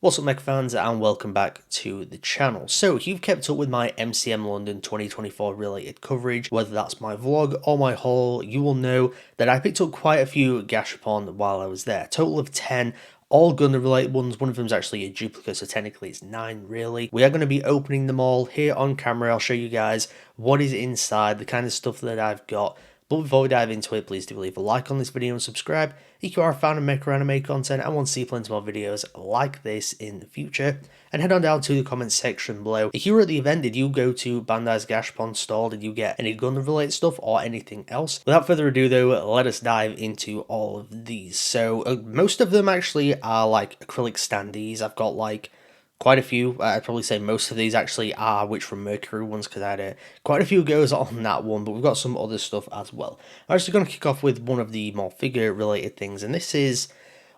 What's up, Mecha fans, and welcome back to the channel. So, if you've kept up with my MCM London 2024 related coverage, whether that's my vlog or my haul, you will know that I picked up quite a few Gashapon while I was there. A total of 10, all Gundam related ones. One of them is actually a duplicate, so technically it's 9 really. We are going to be opening them all here on camera. I'll show you guys what is inside, the kind of stuff that I've got. But before we dive into it, please do leave a like on this video and subscribe if you are a fan of Mecha anime content and want to see plenty more videos like this in the future. And head on down to the comments section below. If you were at the event, did you go to Bandai's Gashapon stall? Did you get any Gundam related stuff or anything else? Without further ado though, let us dive into all of these. So most of them actually are like acrylic standees. I've got like quite a few. I'd probably say most of these actually are Witch from Mercury ones because I had quite a few goes on that one, but we've got some other stuff as well. I'm actually going to kick off with one of the more figure related things, and this is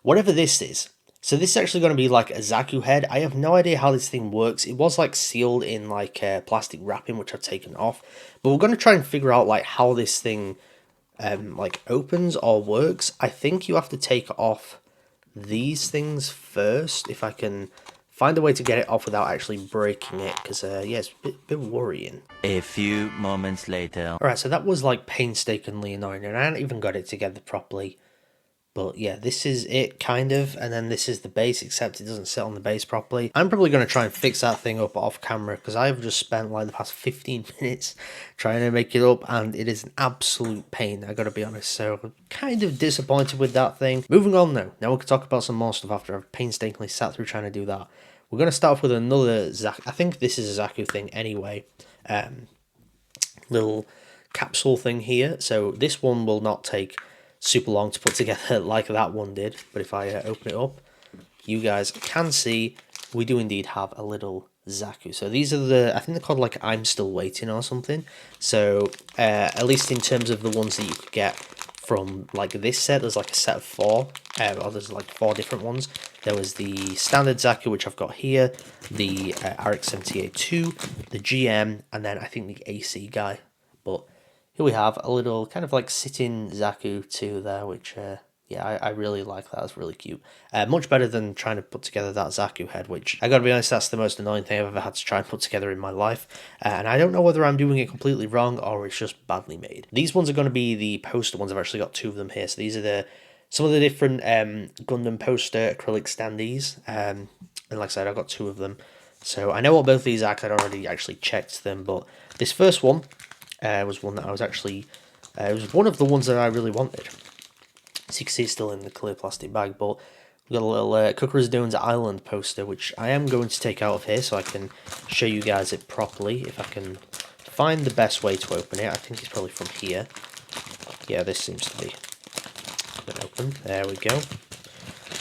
whatever this is. So this is actually going to be like a Zaku head. I have no idea how this thing works. It was like sealed in like plastic wrapping, which I've taken off, but we're going to try and figure out like how this thing like opens or works. I think you have to take off these things first, if I can find a way to get it off without actually breaking it, because yeah, it's a bit worrying. A few moments later. Alright, so that was like painstakingly annoying, and I hadn't even got it together properly. But yeah, this is it, kind of, and then this is the base, except it doesn't sit on the base properly. I'm probably going to try and fix that thing up off camera, because I've just spent like the past 15 minutes trying to make it up, and it is an absolute pain, I gotta be honest, so I'm kind of disappointed with that thing. Moving on though, now we can talk about some more stuff after I've painstakingly sat through trying to do that. We're going to start off with another Zaku. I think this is a Zaku thing anyway. Little capsule thing here. So this one will not take super long to put together like that one did. But if I open it up, you guys can see we do indeed have a little Zaku. So these are the, I think they're called like I'm Still Waiting or something. So at least in terms of the ones that you could get from like this set, there's like a set of 4, or there's like 4 different ones. There was the standard Zaku, which I've got here, the RX-78-2, the GM, and then I think the AC guy. But here we have a little kind of like sitting Zaku 2 there, which yeah, I really like that. It's really cute. Much better than trying to put together that Zaku head, which I gotta be honest, that's the most annoying thing I've ever had to try and put together in my life. And I don't know whether I'm doing it completely wrong or it's just badly made. These ones are going to be the poster ones. I've actually got 2 of them here. So these are some of the different Gundam poster acrylic standees. And like I said, I've got 2 of them. So I know what both these are because I'd already actually checked them. But this first one was one that I was actually, it was one of the ones that I really wanted. So you can see it's still in the clear plastic bag, but we've got a little Kukuru's Island poster, which I am going to take out of here so I can show you guys it properly. If I can find the best way to open it, I think it's probably from here. Yeah, this seems to be open. There we go.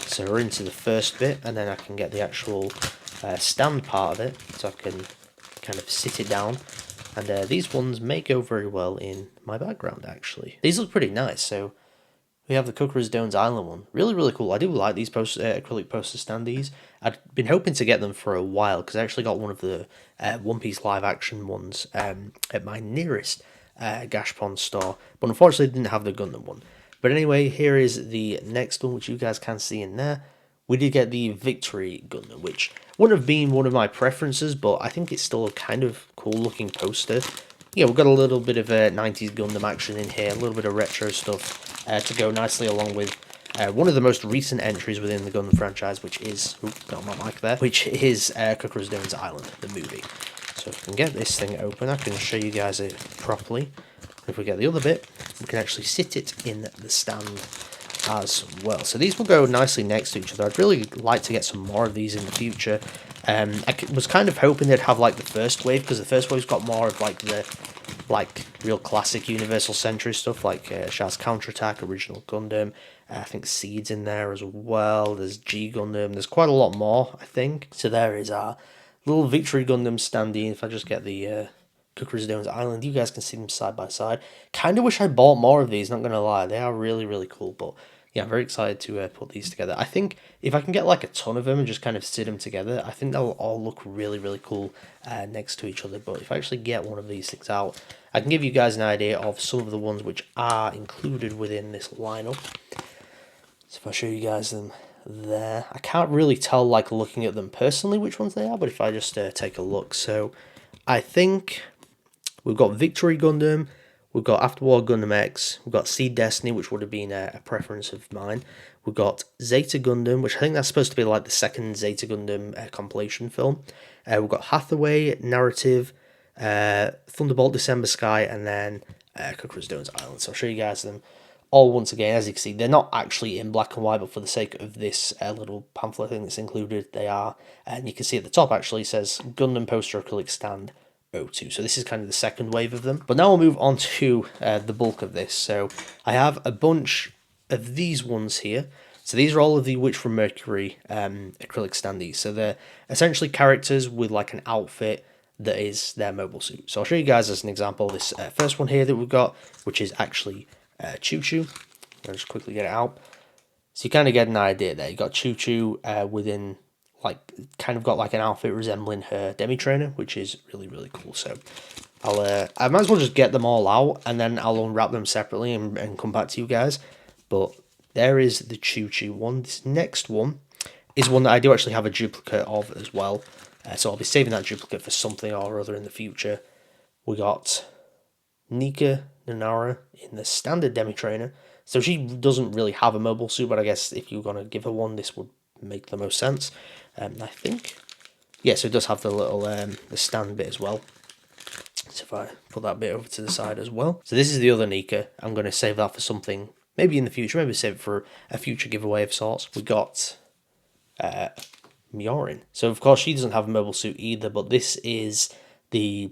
So we're into the first bit, and then I can get the actual stand part of it, so I can kind of sit it down. And these ones may go very well in my background, actually. These look pretty nice, so we have the Kukuru's Island one. Really, really cool. I do like these acrylic poster standees. I'd been hoping to get them for a while, because I actually got one of the One Piece live action ones at my nearest Gashapon store, but unfortunately didn't have the Gundam one. But anyway, here is the next one, which you guys can see in there. We did get the Victory Gundam, which wouldn't have been one of my preferences, but I think it's still a kind of cool looking poster. Yeah, we've got a little bit of 90s Gundam action in here, a little bit of retro stuff to go nicely along with one of the most recent entries within the Gundam franchise, which is, got my mic there, which is Kukuru's Island, the movie. So if we can get this thing open, I can show you guys it properly. If we get the other bit, we can actually sit it in the stand as well. So these will go nicely next to each other. I'd really like to get some more of these in the future. I was kind of hoping they'd have like the first wave, because the first wave's got more of like the real classic Universal Century stuff, like Shah's Counterattack, Original Gundam. I think Seed's in there as well. There's G Gundam. There's quite a lot more, I think. So there is our little Victory Gundam standee. If I just get the Kukuru's Island, you guys can see them side by side. Kind of wish I bought more of these, not going to lie. They are really, really cool, but yeah, I'm very excited to put these together. I think if I can get like a ton of them and just kind of sit them together, I think they'll all look really, really cool next to each other. But if I actually get one of these things out, I can give you guys an idea of some of the ones which are included within this lineup. So if I show you guys them there. I can't really tell, like, looking at them personally which ones they are, but if I just take a look. So I think we've got Victory Gundam, we've got Afterwar Gundam X, we've got Seed Destiny, which would have been a preference of mine. We've got Zeta Gundam, which I think that's supposed to be like the second Zeta Gundam compilation film. We've got Hathaway, Narrative, Thunderbolt December Sky, and then Kokoro Stones Island. So I'll show you guys them all once again. As you can see, they're not actually in black and white, but for the sake of this little pamphlet thing that's included, they are. And you can see at the top actually it says Gundam Poster Acrylic Stand 02. So this is kind of the second wave of them. But now we'll move on to the bulk of this. So I have a bunch of these ones here. So these are all of the Witch from Mercury acrylic standees. So they're essentially characters with like an outfit that is their mobile suit. So I'll show you guys as an example this first one here that we've got, which is actually Choo Choo. I'll just quickly get it out. So you kind of get an idea there. You got Choo Choo within, like, kind of got like an outfit resembling her demi trainer, which is really, really cool. So I might as well just get them all out and then I'll unwrap them separately and come back to you guys. But there is the Choo Choo one. This next one is one that I do actually have a duplicate of as well. So I'll be saving that duplicate for something or other in the future. We got Nika Nanara in the standard demi trainer. So she doesn't really have a mobile suit, but I guess if you're going to give her one, this would make the most sense. I think. Yeah, so it does have the little the stand bit as well. So if I put that bit over to the side as well. So this is the other Nika. I'm going to save that for something, maybe in the future, maybe save it for a future giveaway of sorts. We got Miorin. So of course she doesn't have a mobile suit either, but this is the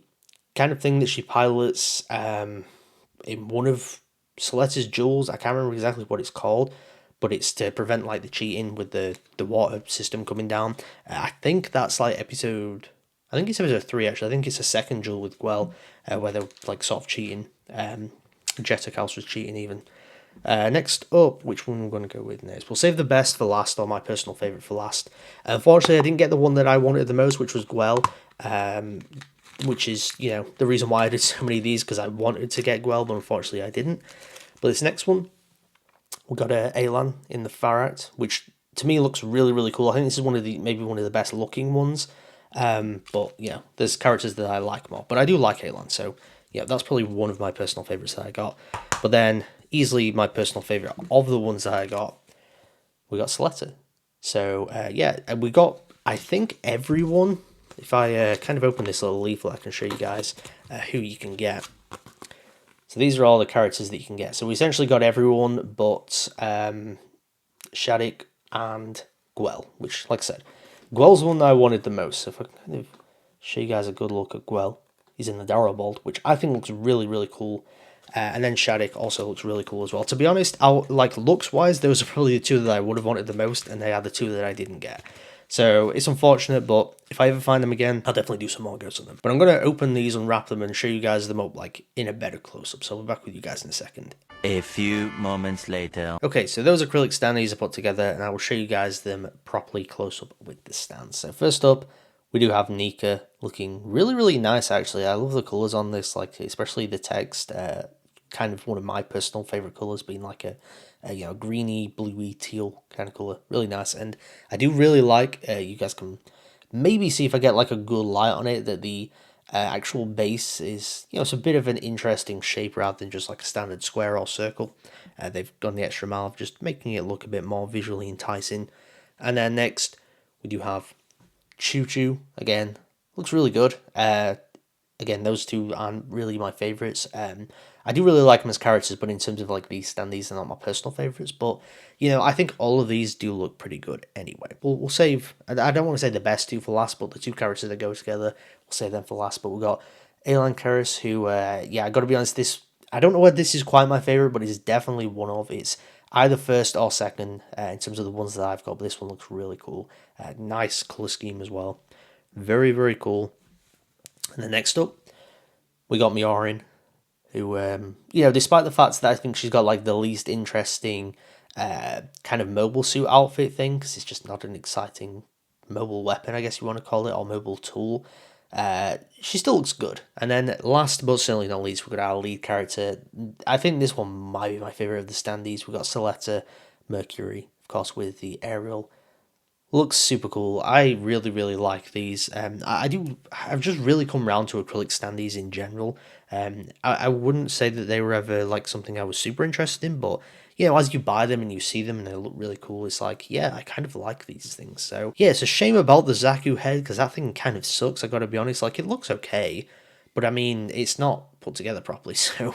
kind of thing that she pilots in one of Soletta's jewels. I can't remember exactly what it's called, but it's to prevent like the cheating with the water system coming down. I think that's like episode 3 actually. I think it's a second jewel with Guel where they're like sort of cheating. Jetacals was cheating even. Next up, which one we're going to go with next? We'll save the best for last, or my personal favourite for last. Unfortunately, I didn't get the one that I wanted the most, which was Guel. Which is, you know, the reason why I did so many of these, because I wanted to get Guel, but unfortunately I didn't. But this next one, we've got Alan in the Farat, which to me looks really, really cool. I think this is maybe one of the best looking ones. But, you know, there's characters that I like more. But I do like Alan, so, yeah, that's probably one of my personal favourites that I got. But then, easily my personal favourite of the ones that I got, we got Soletta. So, yeah, and we got, I think, everyone. If I kind of open this little leaflet, I can show you guys who you can get. So these are all the characters that you can get. So we essentially got everyone but Shadik and Guel, which, like I said, Guel's the one that I wanted the most. So if I kind of show you guys a good look at Guel, he's in the Darabald, which I think looks really, really cool. And then Shadik also looks really cool as well. To be honest, like looks-wise, those are probably the two that I would have wanted the most, and they are the two that I didn't get. So it's unfortunate, but if I ever find them again, I'll definitely do some more goes on them. But I'm going to open these, unwrap them, and show you guys them up like in a better close-up. So I'll be back with you guys in a second. A few moments later. Okay, so those acrylic standees are put together, and I will show you guys them properly close-up with the stands. So first up, we do have Nika looking really, really nice, actually. I love the colours on this, like especially the text. Kind of one of my personal favourite colours, being like a you know, greeny, bluey, teal kind of colour. Really nice. And I do really like, you guys can maybe see if I get like a good light on it, that the actual base is, you know, it's a bit of an interesting shape rather than just like a standard square or circle. They've gone the extra mile of just making it look a bit more visually enticing. And then next, we do have Choo Choo. Again, looks really good. Again, those two aren't really my favourites. I do really like them as characters, but in terms of like these standees, they're not my personal favourites. But, you know, I think all of these do look pretty good anyway. We'll save, I don't want to say the best two for last, but the two characters that go together, we'll save them for last. But we've got Alan Keris, who, yeah, I got to be honest, I don't know whether this is quite my favourite, but it's definitely one of, it's either first or second in terms of the ones that I've got, but this one looks really cool. Nice colour scheme as well. Very, very cool. And then next up, we got Miorin, who, you know, despite the fact that I think she's got like the least interesting kind of mobile suit outfit thing, because it's just not an exciting mobile weapon, I guess you want to call it, or mobile tool, she still looks good. And then last but certainly not least, we've got our lead character. I think this one might be my favourite of the standees. We've got Soletta, Mercury, of course, with the aerial. Looks super cool. I really like these. I've just really come around to acrylic standees in general. I wouldn't say that they were ever like something I was super interested in, but you know, as you buy them and you see them and they look really cool, it's like, yeah, I kind of like these things. So yeah, it's a shame about the Zaku head because that thing kind of sucks. I gotta be honest. Like, it looks okay, but I mean, it's not put together properly. So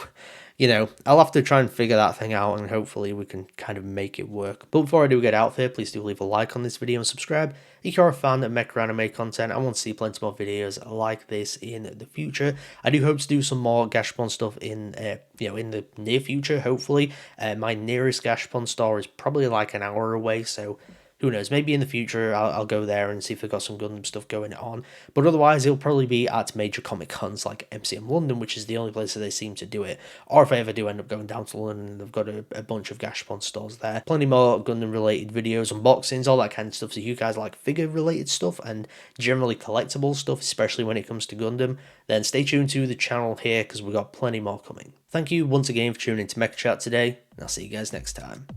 you know, I'll have to try and figure that thing out, and hopefully we can kind of make it work. But before I do get out there, please do leave a like on this video and subscribe if you're a fan of mecha anime content. I want to see plenty more videos like this in the future. I do hope to do some more Gashapon stuff in in the near future, hopefully. My nearest Gashapon store is probably like an hour away, so who knows, maybe in the future I'll go there and see if they've got some Gundam stuff going on. But otherwise, it'll probably be at major Comic Cons like MCM London, which is the only place that they seem to do it. Or if I ever do end up going down to London, they've got a bunch of Gashapon stores there. Plenty more Gundam related videos, unboxings, all that kind of stuff. So if you guys like figure related stuff and generally collectible stuff, especially when it comes to Gundam, then stay tuned to the channel here because we've got plenty more coming. Thank you once again for tuning into Mecha Chat today, and I'll see you guys next time.